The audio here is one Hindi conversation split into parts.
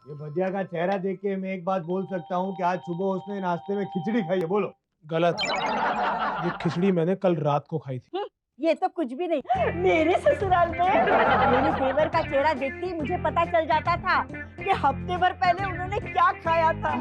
ये भजिया का चेहरा देख के मैं एक बात बोल सकता हूँ कि आज सुबह उसने नाश्ते में खिचड़ी खाई है। बोलो। गलत। ये खिचड़ी मैंने कल रात को खाई थी। ये तो कुछ भी नहीं। मेरे ससुराल में मेरे देवर का चेहरा देखते ही मुझे पता चल जाता था कि हफ्ते भर पहले उन्होंने क्या खाया था।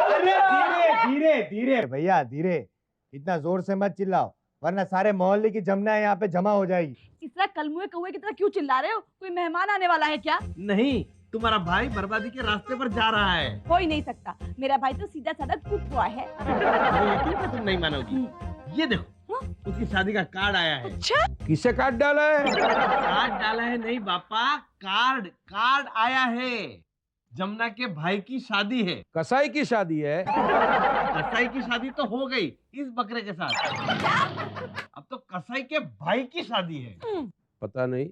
अरे धीरे धीरे धीरे भैया धीरे, इतना जोर से मत चिल्लाओ वरना सारे मोहल्ले की जमुना यहाँ पे जमा हो जाएगी। इस तरह कलमुए कौवे की तरह क्यों चिल्ला रहे हो? कोई मेहमान आने वाला है क्या? नहीं, तुम्हारा भाई बर्बादी के रास्ते पर जा रहा है। हो ही नहीं सकता। मेरा भाई तो सीधा साधा कुत्ता है। यकीन से तुम नहीं मानोगी। ये देखो, उसकी शादी का कार्ड आया है। अच्छा? किसे काट डाला है? कार्ड डाला है नहीं बापा, कार्ड आया है। जमुना के भाई की शादी है। कसाई की शादी है? कसाई की शादी तो हो गई इस बकरे के साथ। अब तो कसाई के भाई की शादी है। पता नहीं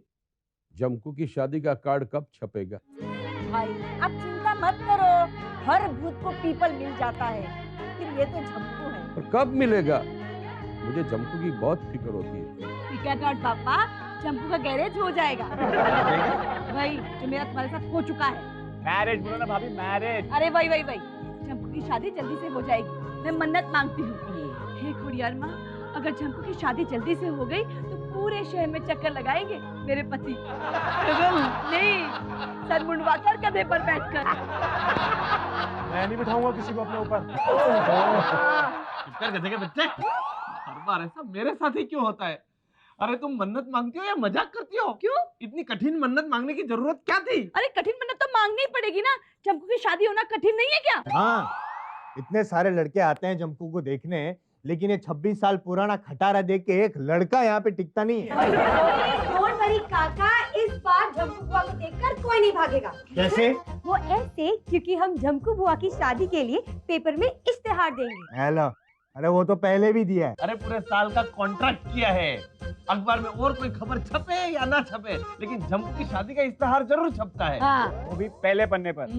जमकू की शादी का कार्ड कब छपेगा। भाई आप चिंता मत करो, हर भूत को पीपल मिल जाता है। फिर ये तो झमकू है। और कब मिलेगा? मुझे जमकू की बहुत फिक्र होती है। फिकर नॉट पापा, चंपू का गैरेज हो जाएगा। भाई जो मेरा तुम्हारे साथ हो चुका है। मैरिज बोलो ना भाभी, मैरिज। अरे वही चंपू की शादी जल्दी से हो जाएगी। मैं मन्नत मांगती हूँ। हे खुड़ियार माँ, अगर चंपू की शादी जल्दी से हो गई तो पूरे शहर में चक्कर लगाएंगे मेरे पति। नहीं, सर मुंडवाकर गधे पर बैठकर। मैं नहीं बिठाऊंगा किसी को अपने ऊपर। चुप कर गधे के बच्चे। हर बार ऐसा मेरे साथ ही क्यों होता है? अरे तुम मन्नत मांगती हो या मजाक करती हो? क्यों? इतनी कठिन मन्नत मांगने की जरूरत क्या थी? अरे कठिन मन्नत तो मांगनी ही पड़ेगी ना। चंपू की शादी होना कठिन नहीं है क्या? हाँ, इतने सारे लड़के आते हैं जमकू को देखने, लेकिन ये 26 साल पुराना खटारा देख के एक लड़का यहाँ पे टिकता नहीं है। डोंट वरी काका, इस बार झमकू बुआ को देखकर कोई नहीं भागेगा। कैसे? वो ऐसे क्योंकि हम झमकू बुआ की शादी के लिए पेपर में इश्तेहार देंगे। हेलो, अरे वो तो पहले भी दिया है। अरे पूरे साल का कॉन्ट्रैक्ट किया है। अखबार में और कोई खबर छपे या ना छपे, लेकिन झमकू की शादी का इश्तेहार जरूर छपता है। हाँ। वो भी पहले पन्ने पर।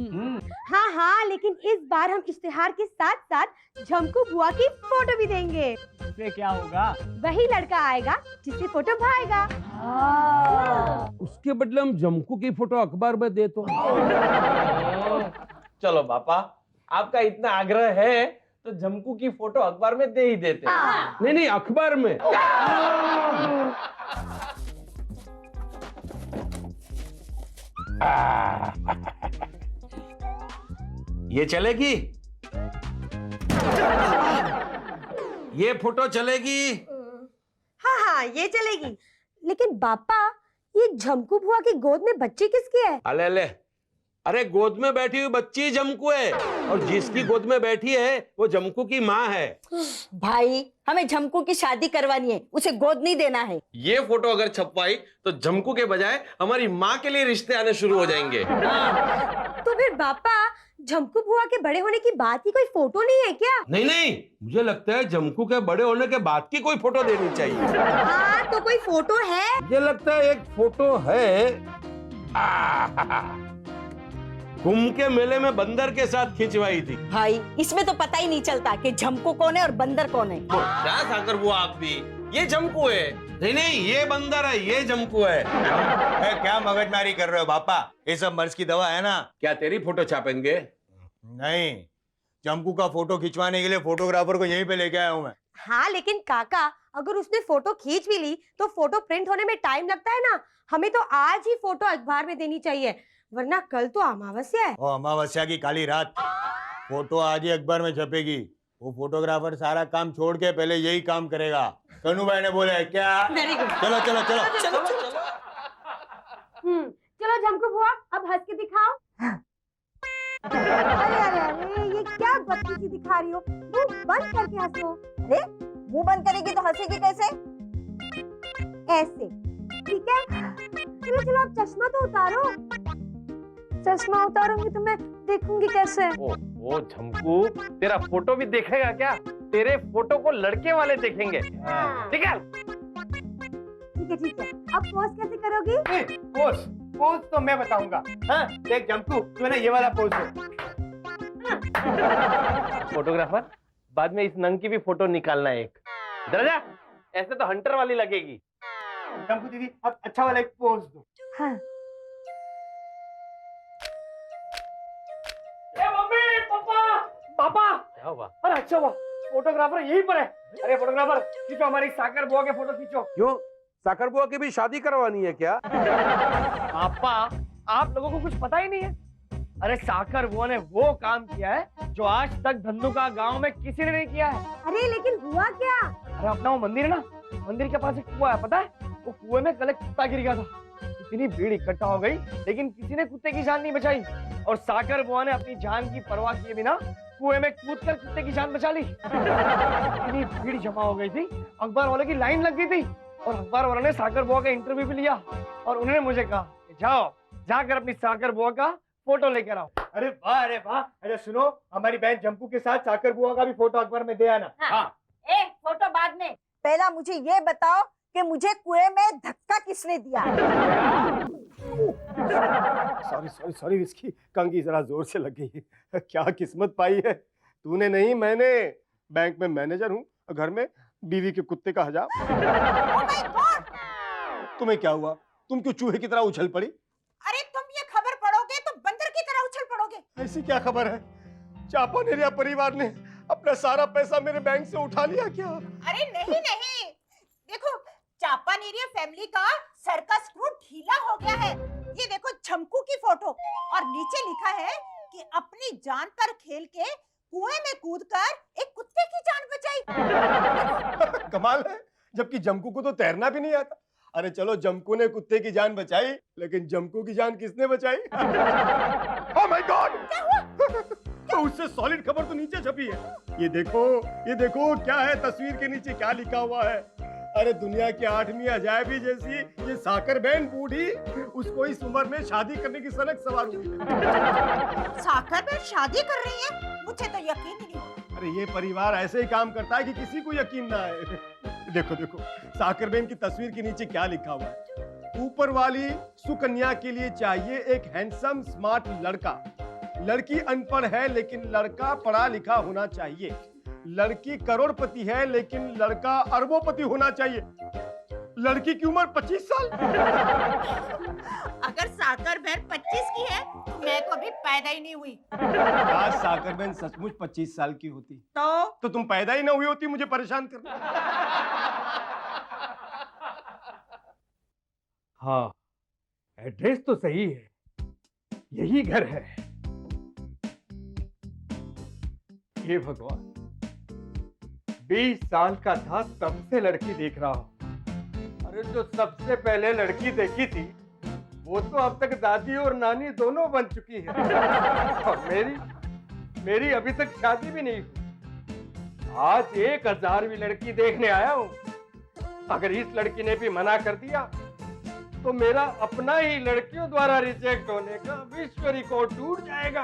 हाँ हाँ, लेकिन इस बार हम इश्तेहार के साथ साथ झमकू बुआ की फोटो भी देंगे। इससे क्या होगा? वही लड़का आएगा जिससे फोटो भाएगा। उसके बदले हम जमकू की फोटो अखबार में दे तो। चलो पापा, आपका इतना आग्रह है तो झमकू की फोटो अखबार में दे ही देते। नहीं अखबार में। ये चलेगी? ये फोटो चलेगी? हाँ हाँ, ये चलेगी। लेकिन बापा, ये झमकू बुआ की गोद में बच्ची किसकी है? अले अरे गोद में बैठी हुई बच्ची जमकू है, और जिसकी गोद में बैठी है वो जमकू की माँ है। भाई, हमें झमकू की शादी करवानी है, उसे गोद नहीं देना है। ये फोटो अगर छपवाई तो झमकू के बजाय हमारी माँ के लिए रिश्ते आने शुरू हो जाएंगे। तो फिर बापा, झमकू बुआ के बड़े होने की बात की कोई फोटो नहीं है क्या? नहीं, मुझे लगता है जमकू के बड़े होने के बाद की कोई फोटो देनी चाहिए। हाँ, तो कोई फोटो है? मुझे लगता है एक फोटो है। कुंभ के मेले में बंदर के साथ खिंचवाई थी। भाई, इसमें तो पता ही नहीं चलता कि झमकू कौन है और बंदर कौन है। क्या साकर बुआ, आप भी ये झमकू है। नहीं, ये बंदर है, ये जमकू है। क्या मगजमारी कर रहे हो पापा? ये सब मर्ज की दवा है ना। क्या तेरी फोटो छापेंगे? नहीं, जमकू का फोटो खिंचवाने के लिए फोटोग्राफर को यहीं पे लेके आया हूँ मैं। हाँ, लेकिन काका, अगर उसने फोटो खींच भी ली तो फोटो प्रिंट होने में टाइम लगता है ना। हमें तो आज ही फोटो अखबार में देनी चाहिए, वरना कल तो अमावस्या है। अमावस्या की काली रात, फोटो आज ही अखबार में छपेगी। वो फोटोग्राफर सारा काम छोड़ के पहले यही काम करेगा। कन्नू भाई ने बोला है क्या? Very good. चलो चलो चलो चलो चलो झमकू बुआ, अब हंस के दिखाओ। अरे, ये क्या बदतमीजी दिखा रही हो? मुंह बंद करके हंसो। अरे, मुंह बंद करेगी तो हंसेगी कैसे? ऐसे, ठीक है? चलो अब चश्मा तो उतारो। चश्मा उतारूंगी तो मैं देखूंगी कैसे? ओ झमकू, तेरा फोटो भी देखेगा क्या? तेरे फोटो को लड़के वाले देखेंगे। ठीक है? ठीक है। अब पोज कैसे करोगी? पोज तो मैं बताऊंगा। हाँ, देख जमकू, तू ना ये वाला पोज दे। फोटोग्राफर, बाद में इस नंग की भी फोटो निकालना है एक। इधर जा, ऐसे तो हंटर वाली लगेगी। जम्कू दीदी अब अच्छा वाला एक पोज दो। हाँ। ए मम्मी पापा पापा क्या हुआ? अरे अच्छा हुआ फोटोग्राफर यहीं पर है। अरे फोटोग्राफर खींचो हमारी साकर बुआ के फोटो खींचो। क्यों, साकर बुआ की भी शादी करवानी है क्या? पापा आप लोगों को कुछ पता ही नहीं है। अरे साकर बुआ ने वो काम किया है जो आज तक धंधुका गांव में किसी ने नहीं किया है। अरे लेकिन हुआ क्या? अरे अपना वो मंदिर है ना, मंदिर के पास एक कुआं है, पता है? वो कुएं में कल एक कुत्ता गिर गया था। इतनी भीड़ इकट्ठा हो गई लेकिन किसी ने कुत्ते की जान नहीं बचाई और साकर बुआ ने अपनी जान की परवाह किए बिना कुएं में कूदकर कुत्ते की जान बचा ली। इतनी भीड़ जमा हो गई थी, अखबार वाले की लाइन लग गई थी और अखबार वालों ने साकर बुआ का इंटरव्यू भी लिया और उन्होंने मुझे कहा कि जाओ जाकर अपनी साकर बुआ का फोटो लेकर आओ। अरे वाह अरे वाह। अरे सुनो हमारी बहन जम्पू के साथ साकर बुआ का भी फोटो अखबार में दे आना। हाँ। ए फोटो बाद में। पहला मुझे ये बताओ कि मुझे कुएं में धक्का किसने दिया? सॉरी सॉरी सॉरी इसकी कंघी जरा जोर से लग गई है। क्या किस्मत पाई है तूने, नहीं मैंने। बैंक में मैनेजर हूँ, घर में बीवी के कुत्ते का हजाम। तुम्हें क्या हुआ, तुम क्यों चूहे की तरह उछल पड़ी? अरे तुम ये खबर पढ़ोगे तो बंदर की तरह उछल पड़ोगे। ऐसी क्या खबर है? चापा नेरिया परिवार ने अपना सारा पैसा मेरे बैंक से उठा लिया क्या? अरे नहीं नहीं, देखो चापानेरिया फैमिली का सर का स्क्रू ढीला हो गया है। ये देखो झमकू की फोटो और नीचे लिखा है कि अपनी जान पर खेल के कुएं में कूदकर एक कुत्ते की जान बचाई। कमाल है, जबकि जमकू को तो तैरना भी नहीं आता। अरे चलो जमकू ने कुत्ते की जान बचाई लेकिन जमकू की जान किसने बचाई? ओह माय गॉड, तो उससे सॉलिड खबर तो नीचे छपी है। ये देखो क्या है, तस्वीर के नीचे क्या लिखा हुआ है? अरे दुनिया की 8वीं अजायबी जैसी ये साकर बहन बूढ़ी, उसको इस उम्र में शादी करने की सनक सवार हुई है। साकर बहन शादी कर रही है, मुझे तो यकीन ही नहीं। अरे ये परिवार ऐसे ही काम करता है कि किसी को यकीन ना आए। देखो साकर बहन की तस्वीर के नीचे क्या लिखा हुआ है? ऊपर वाली सुकन्या के लिए चाहिए एक हैंडसम स्मार्ट लड़का। लड़की अनपढ़ है लेकिन लड़का पढ़ा लिखा होना चाहिए। लड़की करोड़पति है लेकिन लड़का अरबोपति होना चाहिए। लड़की की उम्र 25 साल। अगर साकर बहन 25 की है तो मैं तो अभी पैदा ही नहीं हुई। आज साकर बहन सचमुच 25 साल की होती तो तुम पैदा ही ना हुई होती मुझे परेशान करना। हाँ, एड्रेस तो सही है, यही घर है। हे भगवान, 20 साल का था तब से लड़की देख रहा हूं। अरे जो सबसे पहले लड़की देखी थी वो तो अब तक दादी और नानी दोनों बन चुकी है और मेरी अभी तक शादी भी नहीं हुई। आज 1000वीं लड़की देखने आया हूं। अगर इस लड़की ने भी मना कर दिया तो मेरा अपना ही लड़कियों द्वारा रिजेक्ट होने का विश्व रिकॉर्ड टूट जाएगा।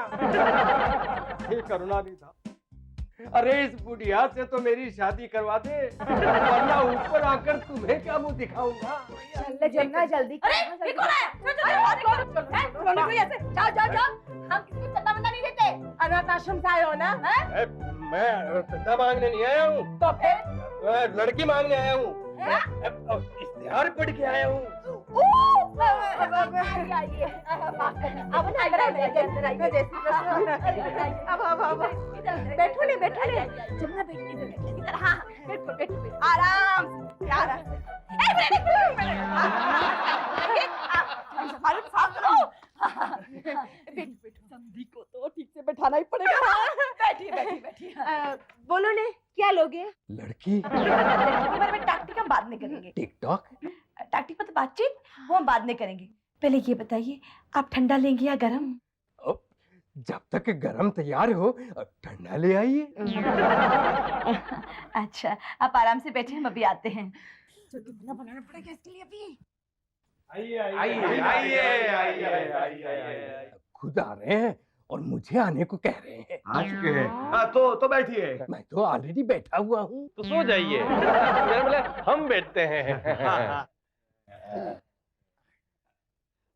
हे करुणानिधि था, अरे इस बुढ़िया से तो मेरी शादी करवा दे, वरना ऊपर आकर तुम्हें क्या मुंह दिखाऊंगा। चल जन्ना जल्दी। अरे ये कौन है? जाओ। हम किसी को चंदा वंदा नहीं देते। अनाथ आश्रम से आए हो ना? मैं चंदा मांगने नहीं आया हूँ, तो फिर मैं लड़की मांगने आया हूँ। इश्तिहार पढ़ के आया हूँ। बैठो ने जमुना बैठ हाँ बैठो आराम समधी को तो ठीक से बैठाना ही पड़ेगा। बैठी। बोलो ने क्या लोगे? लड़की लड़की के बारे में टैक्टिक हम बाद में करेंगे। टिकटॉक टैक्टिक मतलब बातचीत वो हम बाद में करेंगे। पहले ये बताइए आप ठंडा लेंगे या गरम? जब तक गरम तैयार हो ठंडा ले आइए। अच्छा आप आराम से बैठे, हम अभी आते हैं। बनाना पड़ेगा इसके लिए अभी। आइए। खुद आ रहे हैं और मुझे आने को कह रहे हैं। आ चुके हैं। तो बैठिए। मैं तो ऑलरेडी बैठा हुआ हूँ। तो सो जाइए। हम बैठते हैं।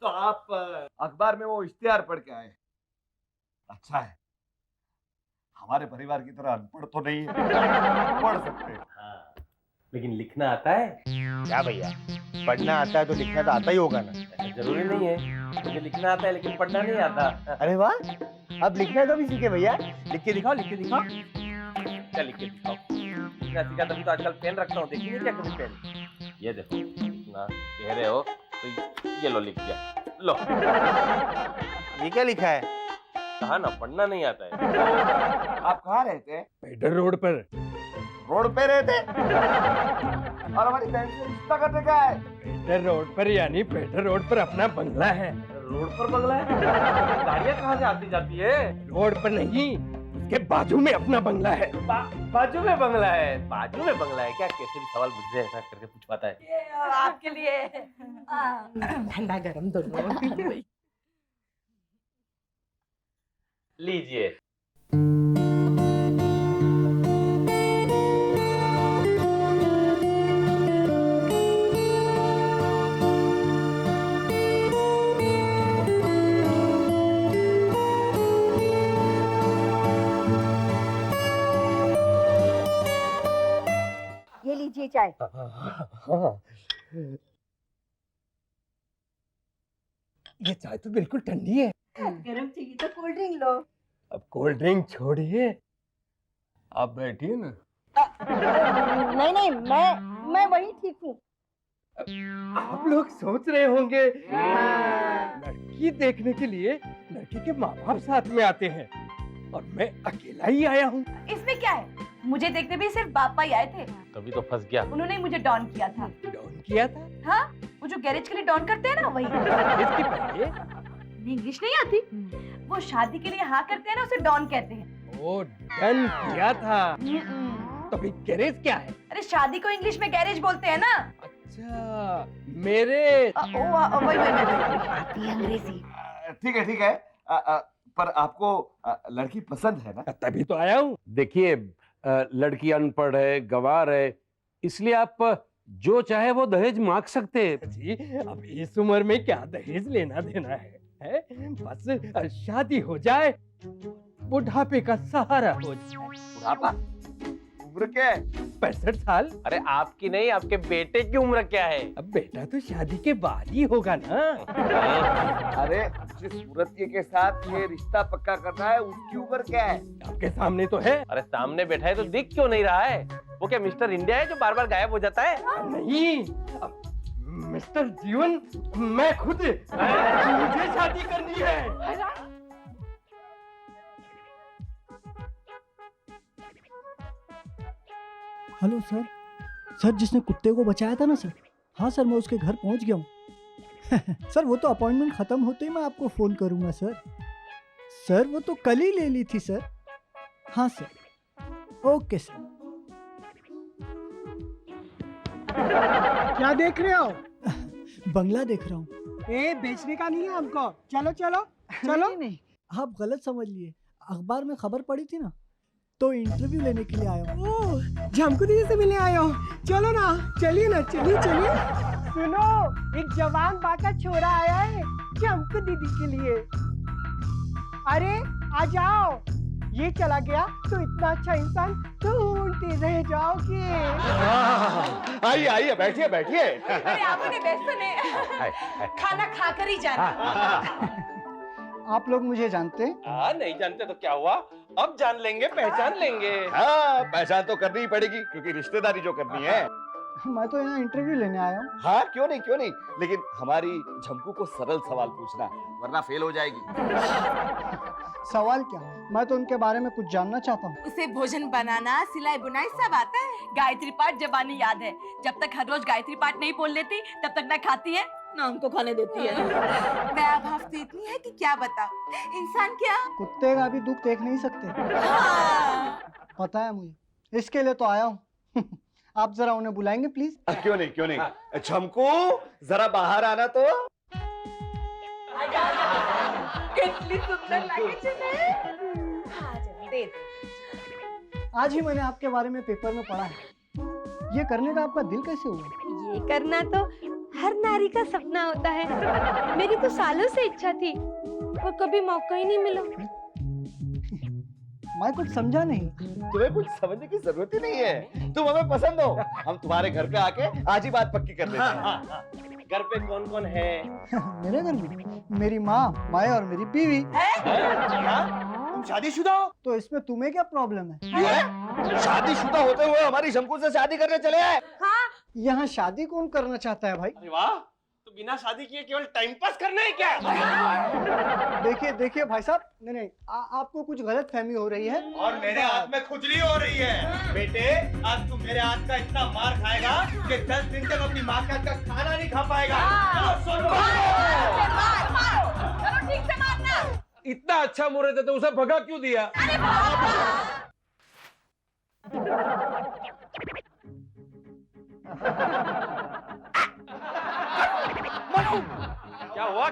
तो आप अखबार में वो इश्तिहार पढ़ के आए, अच्छा है। हमारे परिवार की तरह अनपढ़ तो नहीं है, पढ़ सकते हैं। लेकिन लिखना आता है? क्या भैया, पढ़ना आता है तो लिखना तो आता ही होगा ना। ऐसा जरूरी नहीं है, मुझे लिखना आता है लेकिन पढ़ना नहीं आता। अरे वाह, अब लिखना कभी सीखे भैया? लिख के दिखाओ, लिख के दिखाओ। क्या लिख के दिखाओ? लिखना सीखा तभी तो आजकल पेन रखता हूँ, देखिए क्या कभी पेन। ये देखो, ना कह रहे हो तो ये लो लिख दिया, लो। ये क्या लिखा है? कहा ना पढ़ना नहीं आता है। आप कहाँ रहते हैं? पेडर रोड पर। रोड पे रहते हैं? और हमारी बहन से रिश्ता करने का है? पेडर रोड पर यानी पेडर रोड पर अपना बंगला है। रोड पर बंगला है? गाड़ियाँ कहाँ से आती जाती है? रोड पर नहीं, उसके बाजू में अपना बंगला है। बाजू में बंगला है? बाजू में बंगला है क्या? कैसे भी सवाल मुझसे ऐसा करके पूछवाता है। आपके लिए ठंडा गरम दोनों। लीजिए। ये लीजिए चाय। हाँ, ये चाय तो बिल्कुल ठंडी है। गरम चाहिए तो कोल्ड ड्रिंक लो। अब कोल्ड ड्रिंक छोड़िए, आप बैठिए ना। नहीं नहीं, मैं वही ठीक हूँ। आप लोग सोच रहे होंगे लड़की देखने के लिए लड़की के माँ बाप साथ में आते हैं और मैं अकेला ही आया हूँ। इसमें क्या है? मुझे देखने भी सिर्फ पापा ही आए थे। तभी तो फंस गया। उन्होंने ही मुझे डॉन किया था। डॉन किया था? हाँ, वो जो गैरेज के लिए डॉन करते हैं ना, वही। इसके पहले इंग्लिश नहीं आती? वो शादी के लिए हाँ करते हैं ना, उसे डॉन कहते हैं। वो डन किया था। तो फिर गैरेज क्या है? अरे शादी को इंग्लिश में गैरेज बोलते हैं ना। अच्छा, मेरे वही आती है अंग्रेजी। ठीक है। पर आपको लड़की पसंद है ना? तभी तो आया हूँ। देखिए, लड़की अनपढ़ है, गंवार है, इसलिए आप जो चाहे वो दहेज मांग सकते हैं। जी, अब इस उम्र में क्या दहेज लेना देना है? बस शादी हो जाए, बुढ़ापे का सहारा हो जाए। बुढ़ापा? उम्र क्या है? 65 साल। अरे आपकी नहीं, आपके बेटे की उम्र क्या है? अब बेटा तो शादी के बाद ही होगा ना। अरे जिस सूरत के साथ ये रिश्ता पक्का करना है उसकी उम्र क्या है? आपके सामने तो है। अरे सामने बैठा है तो दिख क्यों नहीं रहा है? वो क्या मिस्टर इंडिया है जो बार बार गायब हो जाता है? नहीं, अब मिस्टर जीवन, मैं खुद, मुझे शादी करनी है। Hello sir. सर, जिसने कुत्ते को बचाया था ना सर, हाँ सर, मैं उसके घर पहुंच गया हूँ। सर, वो तो अपॉइंटमेंट खत्म होते ही मैं आपको फ़ोन करूँगा सर। सर, वो तो कल ही ले ली थी सर। हाँ सर, ओके सर। क्या देख रहे हो? बंगला देख रहा हूँ। ए, बेचने का नहीं है हमको। चलो चलो चलो। नहीं, आप गलत समझ लिए। अखबार में खबर पड़ी थी ना, तो इंटरव्यू लेने के लिए आया हूँ। ओह, झमकू दीदी से मिलने आए हो? चलो ना, चलिए ना, चलिए। सुनो, एक जवान बाका छोरा आया है झमकू दीदी के लिए। अरे आ जाओ, ये चला गया तो इतना अच्छा इंसान ढूंढते रह जाओगे। आइए आइए, बैठिए बैठिए। अरे आप उन्हें व्यस्त ने खाना खाकर ही जाना। आप लोग मुझे जानते हैं? हाँ, नहीं जानते तो क्या हुआ? अब जान लेंगे, पहचान लेंगे। हाँ, पहचान तो करनी ही पड़ेगी क्योंकि रिश्तेदारी जो करनी है। मैं तो यहाँ इंटरव्यू लेने आया हूँ। हाँ, क्यों नहीं, लेकिन हमारी झमकू को सरल सवाल पूछना, वरना फेल हो जाएगी। सवाल क्या? मैं तो उनके बारे में कुछ जानना चाहता हूँ। उसे भोजन बनाना, सिलाई बुनाई सब आता है। गायत्री पाठ जबानी याद है। जब तक हर रोज गायत्री पाठ नहीं बोल लेती, तब तक ना खाती है ना हमको खाने देती है। दया भाव तो इतनी है कि क्या बताओ। इंसान क्या? कुत्ते का भी दुख देख नहीं सकते। पता है मुझे, इसके लिए तो आया हूँ। आप जरा उन्हें बुलाएंगे प्लीज? क्यों नहीं। झमकू, जरा बाहर आना तो। कितनी सुंदर लगे तुम्हें। हाँ, दे दे। आज ही मैंने आपके बारे में पेपर में पढ़ा है। ये करने का आपका दिल कैसे हुआ? ये करना तो हर नारी का सपना होता है। मेरी तो सालों से इच्छा थी, पर कभी मौका ही नहीं मिला। मैं कुछ समझा नहीं। तुम्हें कुछ समझने की जरूरत ही नहीं है, तुम हमें पसंद हो। हम तुम्हारे घर पे आके आज ही बात पक्की कर लेते हैं। घर पे कौन कौन है? मेरे घर में मेरी माँ, मैं और मेरी बीवी। तुम शादीशुदा हो? तो इसमें तुम्हें क्या प्रॉब्लम है? शादीशुदा होते हुए हमारी शंकु से शादी करने चले आए। यहाँ शादी कौन करना चाहता है भाई? अरे वाह, तो बिना शादी किए केवल टाइम पास करना है क्या? देखिए देखिए भाई साहब, नहीं आपको कुछ गलत फहमी हो रही है। और मेरे हाथ में खुजली हो रही है। बेटे, आज तू मेरे हाथ का इतना मार खाएगा कि 10 दिन तक अपनी माँ के हाथ का खाना नहीं खा पाएगा। चलो सुन लो। चलो ठीक से मारना। इतना अच्छा मुहूर्त है तो उसे भगा क्यों दिया?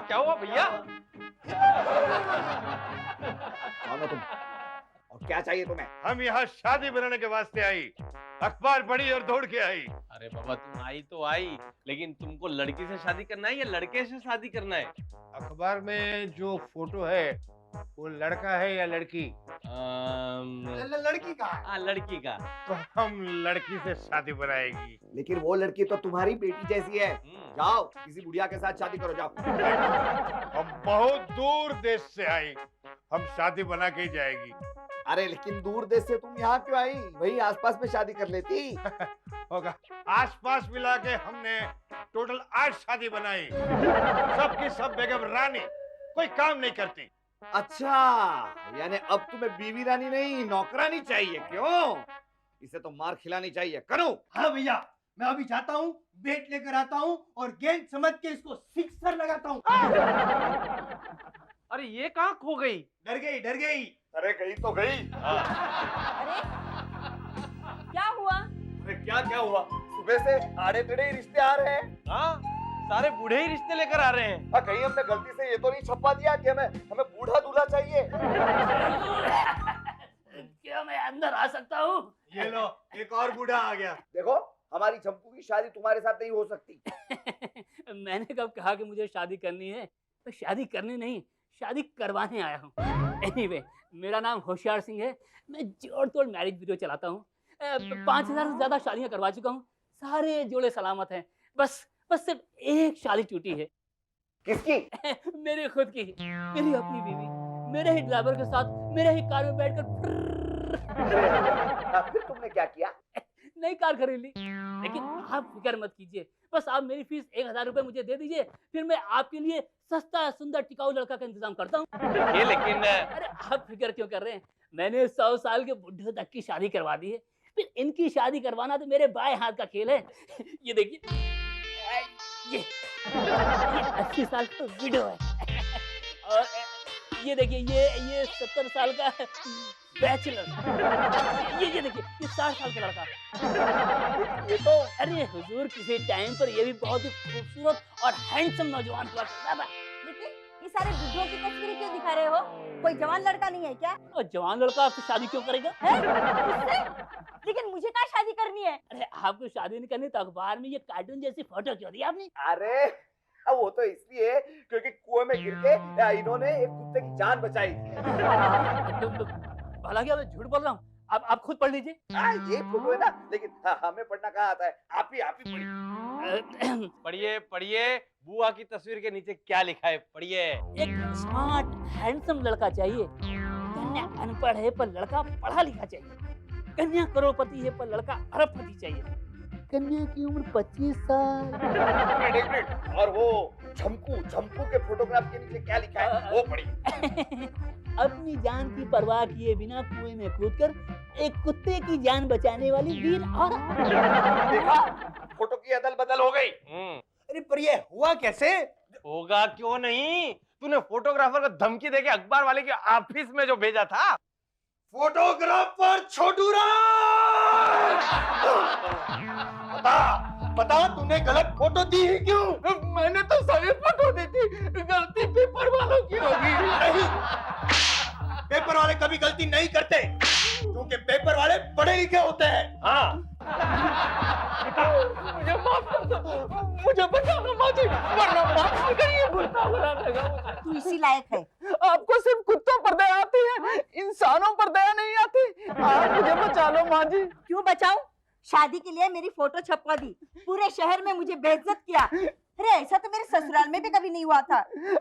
क्या हुआ भैया? कौन हो तुम और क्या चाहिए तुम्हें? हम यहाँ शादी बनाने के वास्ते आई। अखबार पढ़ी और दौड़ के आई। अरे बाबा, तुम आई तो आई, लेकिन तुमको लड़की से शादी करना है या लड़के से शादी करना है? अखबार में जो फोटो है वो लड़का है या लड़की? लड़की का। हाँ, लड़की का। तो हम लड़की से शादी बनाएगी। लेकिन वो लड़की तो तुम्हारी बेटी जैसी है। जाओ किसी बुढ़िया के साथ शादी करो, जाओ। हम बहुत दूर देश से आई, हम शादी बना के ही जाएगी। अरे लेकिन दूर देश से तुम यहाँ क्यों आई? वही आसपास में शादी कर लेती। होगा, आसपास मिला के हमने टोटल 8 शादी बनाई। सबकी सब बेगम रानी, कोई काम नहीं करती। अच्छा, यानी अब तुम्हें बीवी रानी नहीं नौकरानी चाहिए, क्यों? इसे तो मार खिलानी चाहिए। करो। हाँ भैया, मैं अभी जाता हूँ, बैट लेकर आता हूँ और गेंद समझ के इसको सिक्सर लगाता हूँ। अरे ये कहाँ खो गई? डर गई। अरे गई तो गई। अरे क्या हुआ? अरे क्या हुआ? सुबह से आड़े टेढ़े रिश्ते आ रहे हैं। हाँ, सारे बूढ़े ही रिश्ते लेकर आ रहे हैं। कहीं हमने गलती से ये तो नहीं छपवा दिया कि हमें बूढ़ा दूल्हा चाहिए? क्या मैं अंदर आ सकता हूँ? ये लो, एक और बूढ़ा आ गया। देखो, हमारी चंपू की शादी तुम्हारे साथ नहीं हो सकती। मैंने कब कहा कि मुझे शादी करनी है? तो शादी करनी नहीं, शादी करवाने आया हूँ। एनीवे, मेरा नाम होशियार सिंह है। मैं जोड़ तोड़ मैरिज ब्यूरो चलाता हूँ। 5000 से ज्यादा शादियां करवा चुका हूँ। सारे जोड़े सलामत हैं। बस सिर्फ एक शादी टूटी है। किसकी? मेरी खुद की, मेरी अपनी बीवी, मेरे ही ड्राइवर के साथ मेरे ही कार में बैठकर फिर तुमने क्या किया? नई कार खरीद ली। लेकिन आप फिक्र मत कीजिए, बस आप मेरी फीस 1000 रुपए मुझे दे दीजिए, फिर मैं आपके लिए सस्ता सुंदर टिकाऊ लड़का का इंतजाम करता हूँ। ये लेकिन अरे आप फिक्र क्यों कर रहे हैं? मैंने 100 साल के बुढ़े तक की शादी करवा दी है, फिर इनकी शादी करवाना तो मेरे बाएं हाथ का खेल है। ये देखिए, ये 80 साल का विडो है और ये देखिए, ये 70 साल का बैचलर। ये देखिए, ये 60 साल का लड़का। ये तो अरे हुजूर, किसी टाइम पर ये भी बहुत ही खूबसूरत और हैंडसम नौजवान हुआ करता था। लेकिन ये सारे बुढ़ों की तस्वीरें क्यों दिखा रहे हो? कोई जवान लड़का नहीं है क्या? और जवान लड़का आपसे शादी क्यों करेगा? मुझसे? लेकिन मुझे क्या शादी करनी है? अरे आपको शादी नहीं करनी तो अखबार में ये कार्टून जैसी फोटो क्यों दी आपने? अरे वो तो इसलिए क्योंकि कुएं में गिर के इन्होंने एक कुत्ते की जान बचाई। भला क्या मैं झूठ बोल रहा हूँ? आप खुद पढ़ लीजिए। ये फोटो है ना, लेकिन हमें पढ़ना कहाँ आता है? आप ही पढ़िए। पढ़िए, बुआ की तस्वीर के नीचे क्या लिखा है, पढ़िए। एक स्मार्ट हैंडसम लड़का चाहिए। कन्या अनपढ़ है पर लड़का पढ़ा लिखा चाहिए। कन्या करोड़पति है पर लड़का अरबपति चाहिए। कन्या की उम्र 25 साल। और वो झमकू के फोटोग्राफ के नीचे क्या लिखा है वो पढ़िए। अपनी जान की परवाह किए बिना कुएं में कूदकर एक कुत्ते की जान बचाने वाली वीर औरत। देखा, फोटो की अदल बदल हो गई। अरे पर ये हुआ कैसे? होगा क्यों नहीं? तूने फोटोग्राफर को धमकी देके अखबार वाले के ऑफिस में जो भेजा था। फोटोग्राफर छोटू राम, बता तूने गलत फोटो दी है क्यों? मैंने तो सही फोटो दी थी, गलती पेपर वालों की होगी। नहीं, पेपर वाले कभी गलती नहीं करते क्योंकि पेपर वाले पढ़े लिखे होते हैं। हाँ, मुझे माफ कर दो, मुझे बचाना माजी, वरना माफ नहीं करिए, बुरा बुरा लगा। तू इसी लायक है। आपको सिर्फ कुत्तों पर दया आती है, इंसानों पर दया नहीं आती। आप मुझे बचा लो माँ जी। क्यों बचाऊं? शादी के लिए मेरी फोटो छपवा दी, पूरे शहर में मुझे बेइज्जत किया। अरे ऐसा तो मेरे ससुराल में भी कभी नहीं हुआ था।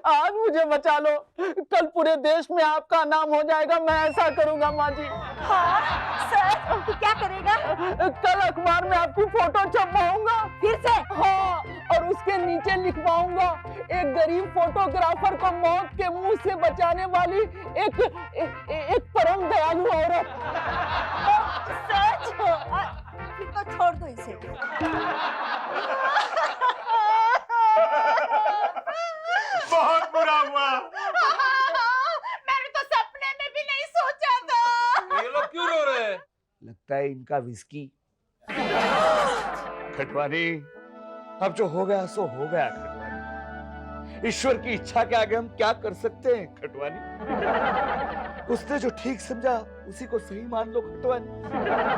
आज मुझे बचा लो, कल पूरे देश में आपका नाम हो जाएगा। मैं ऐसा करूंगा माँ जी। हाँ सर, तू क्या करेगा? कल अखबार में आपकी फोटो छपवाऊंगा। फिर से? हाँ, और उसके नीचे लिखवाऊंगा, एक गरीब फोटोग्राफर को मौत के मुंह से बचाने वाली एक परम दयालु औरत। सच? फिर तो छोड़ दो इसे। बहुत बुरा हुआ। मैंने तो सपने में भी नहीं सोचा था। ये लोग क्यों रो रहे हैं? लगता है इनका विस्की। खटवानी, अब जो हो गया सो हो गया खटवानी। ईश्वर की इच्छा के आगे हम क्या कर सकते हैं खटवानी? उसने जो ठीक समझा उसी को सही मान लो खटवानी।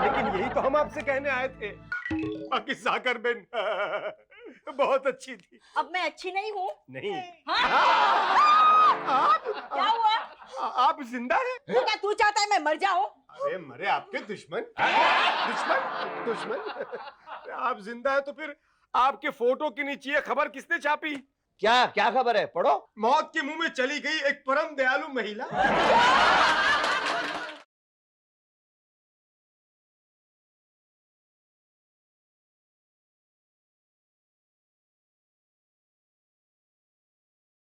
लेकिन यही तो हम आपसे कहने आए थे। बाकी साकर बेन बहुत अच्छी थी। अब मैं अच्छी नहीं हूँ? नहीं। क्या हुआ? आप जिंदा हैं? तो क्या तू चाहता है मैं मर जाऊं? अरे मरे आपके दुश्मन। दुश्मन? आप जिंदा है तो फिर आपके फोटो के नीचे ये खबर किसने छापी? क्या क्या खबर है? पढ़ो। मौत के मुंह में चली गई एक परम दयालु महिला।